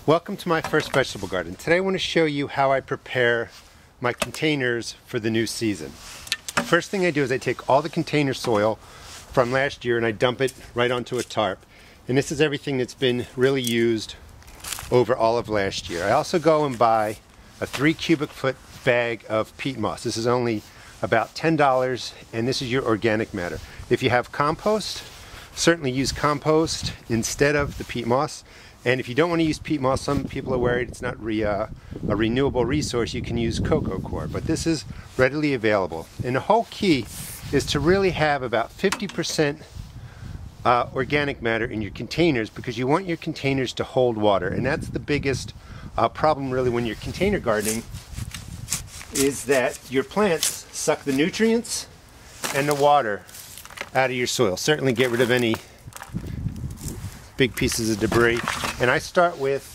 Welcome to my first vegetable garden. Today I want to show you how I prepare my containers for the new season. First thing I do is I take all the container soil from last year and I dump it right onto a tarp. And this is everything that's been really used over all of last year. I also go and buy a 3 cubic foot bag of peat moss. This is only about $10 and this is your organic matter. If you have compost, certainly use compost instead of the peat moss. And if you don't want to use peat moss, some people are worried it's not a renewable resource, you can use coco coir, but this is readily available. And the whole key is to really have about 50% organic matter in your containers, because you want your containers to hold water. And that's the biggest problem really when you're container gardening, is that your plants suck the nutrients and the water out of your soil. Certainly get rid of any big pieces of debris. And I start with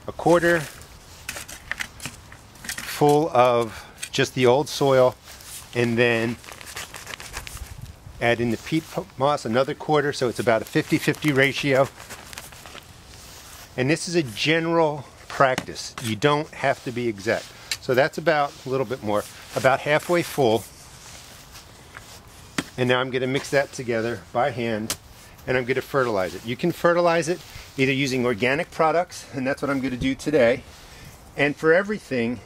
a quarter full of just the old soil, and then add in the peat moss, another quarter, so it's about a 50-50 ratio. And this is a general practice. You don't have to be exact. So that's about a little bit more, about halfway full. And now I'm going to mix that together by hand, and I'm going to fertilize it. You can fertilize it either using organic products, and that's what I'm going to do today. And for everything,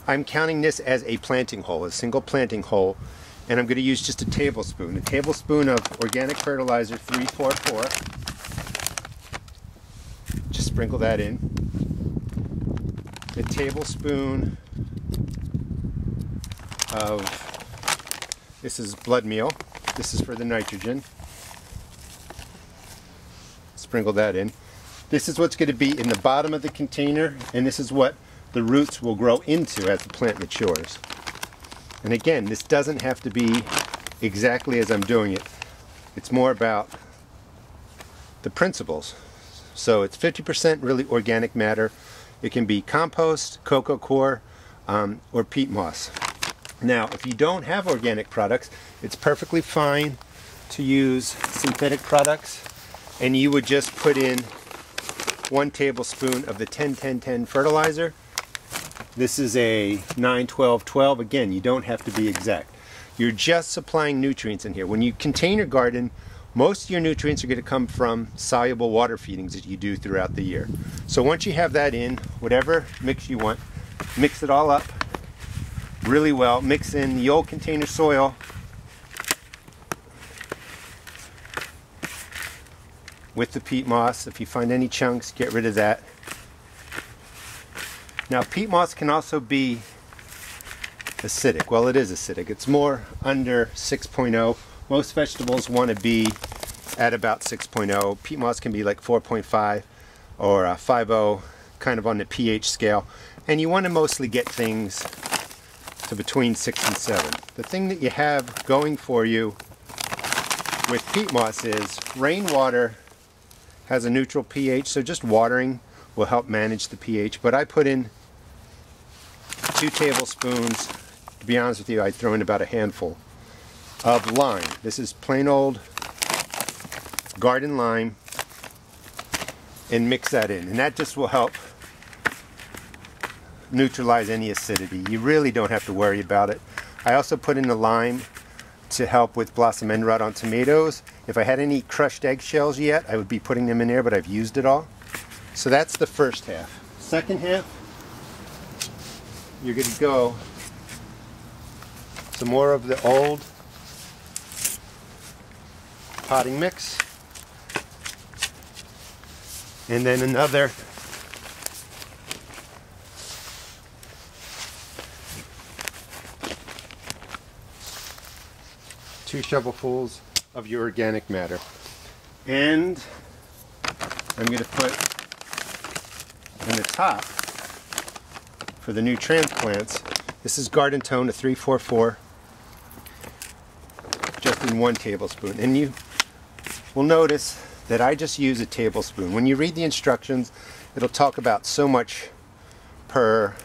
I'm counting this as a planting hole, a single planting hole. And I'm going to use just a tablespoon of organic fertilizer, 3-4-4. Just sprinkle that in. A tablespoon of, this is blood meal. This is for the nitrogen. Sprinkle that in. This is what's going to be in the bottom of the container, and this is what the roots will grow into as the plant matures. And again, this doesn't have to be exactly as I'm doing it. It's more about the principles. So it's 50% really organic matter. It can be compost, coco coir, or peat moss. Now, if you don't have organic products, it's perfectly fine to use synthetic products, and you would just put in 1 tablespoon of the 10-10-10 fertilizer. This is a 9-12-12. Again, you don't have to be exact. You're just supplying nutrients in here. When you container garden, most of your nutrients are going to come from soluble water feedings that you do throughout the year. So once you have that in, whatever mix you want, mix it all up really well. Mix in the old container soil with the peat moss. If you find any chunks, get rid of that. Now, peat moss can also be acidic. Well, it is acidic. It's more under 6.0. Most vegetables want to be at about 6.0. Peat moss can be like 4.5 or 5.0, kind of on the pH scale. And you want to mostly get things to between 6 and 7. The thing that you have going for you with peat moss is rainwater has a neutral pH, so just watering will help manage the pH. But I put in 2 tablespoons. To be honest with you, I'd throw in about a handful of lime. This is plain old garden lime, and mix that in. And that just will help neutralize any acidity. You really don't have to worry about it. I also put in the lime to help with blossom end rot on tomatoes. If I had any crushed eggshells yet, I would be putting them in there, but I've used it all. So that's the first half. Second half, you're going to go some more of the old potting mix, and then another two shovelfuls of your organic matter. And I'm going to put in the top for the new transplants, this is Garden Tone, a 3-4-4, just in 1 tablespoon. And you will notice that I just use a tablespoon. When you read the instructions, it'll talk about so much per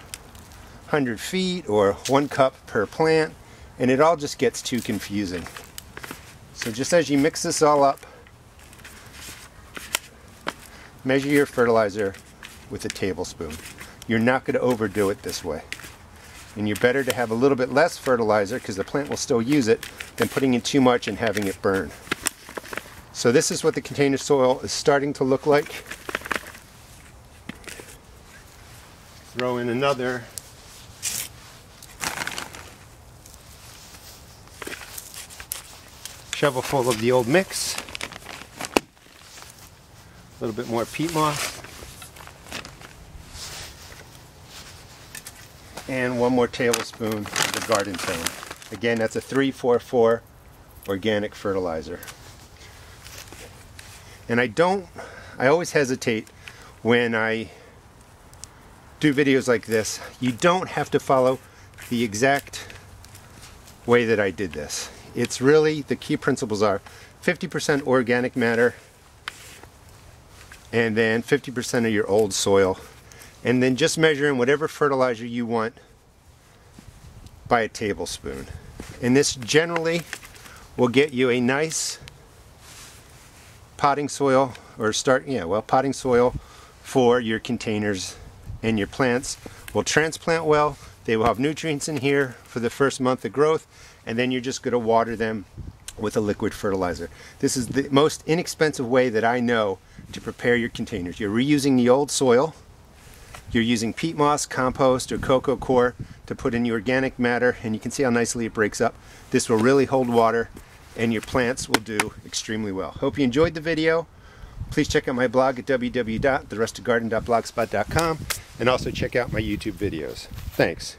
100 feet or 1 cup per plant, and it all just gets too confusing. So just as you mix this all up, measure your fertilizer with a tablespoon. You're not going to overdo it this way. And you're better to have a little bit less fertilizer, because the plant will still use it, than putting in too much and having it burn. So this is what the container soil is starting to look like. Throw in another shovelful of the old mix. A little bit more peat moss. And one more tablespoon of the garden tone. Again, that's a 3-4-4 organic fertilizer. And I always hesitate when I do videos like this. You don't have to follow the exact way that I did this. It's really, the key principles are 50% organic matter, and then 50% of your old soil, and then just measure in whatever fertilizer you want by a tablespoon. And this generally will get you a nice potting soil, or potting soil for your containers, and your plants will transplant well. They will have nutrients in here for the first month of growth, and then you're just going to water them with a liquid fertilizer. This is the most inexpensive way that I know to prepare your containers. You're reusing the old soil. You're using peat moss, compost, or coco coir to put in your organic matter, and you can see how nicely it breaks up. This will really hold water, and your plants will do extremely well. Hope you enjoyed the video. Please check out my blog at www.therestedgarden.blogspot.com, and also check out my YouTube videos. Thanks.